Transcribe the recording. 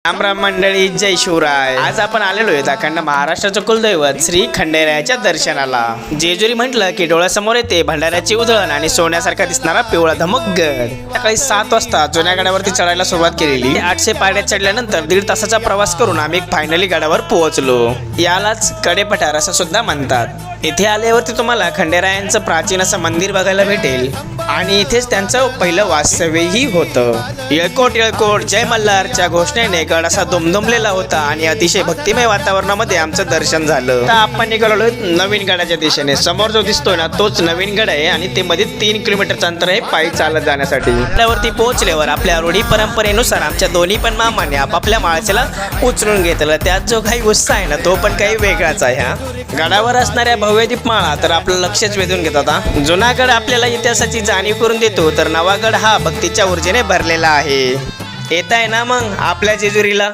राम मंडळी, जय शिवराय. आज आपण आलेलो आहे अखंड महाराष्ट्राचं कुलदैवत श्री खंडेरायाच्या दर्शनाला. जेजुरी म्हटलं की डोळ्यासमोर येते भंडाऱ्याची उधळण आणि सोन्यासारखा दिसणारा पिवळा धमक गड. सकाळी 7 वाजता जुन्या गडावरती चढायला सुरुवात केलेली. 800 पायऱ्या चढल्यानंतर 1.5 तासाचा प्रवास करून आम्ही फायनली गडावर पोहोचलो. यालाच कडेपठार असं सुद्धा म्हणतात. इथे आल्यावरती तुम्हाला खंडेरायांचं प्राचीन असं मंदिर बघायला भेटेल आणि इथेच त्यांचं पहिलं वास्तव्यही होतं. येळकोट येळकोट जय मल्हारच्या घोषणेने गड असा दुमदुमलेला होता आणि अतिशय भक्तिमय वातावरणामध्ये आमचं दर्शन झालं. आता आपण निघालो नवीन गडाच्या दिशेने. समोर जो दिसतोय ना तोच नवीन गड आहे आणि ते मध्ये 3 किलोमीटरचं अंतर आहे पायी चालत जाण्यासाठी. गडावरती पोहोचल्यावर आपल्या रूढी परंपरेनुसार आमच्या दोन्ही पण मामाने आपापल्या माळसेला उचलून घेतलं. त्यात जो काही उत्साह आहे ना तो पण काही वेगळाच आहे. हा गडावर असणाऱ्या भव्य दीपमाळा तर आपलं लक्षच वेधून घेतात. जुना गड आपल्याला इतिहासाची जाणीव करून देतो, तर नवा गड हा भक्तीच्या ऊर्जेने भरलेला आहे. येत आहे ना मग आपल्या जेजुरीला.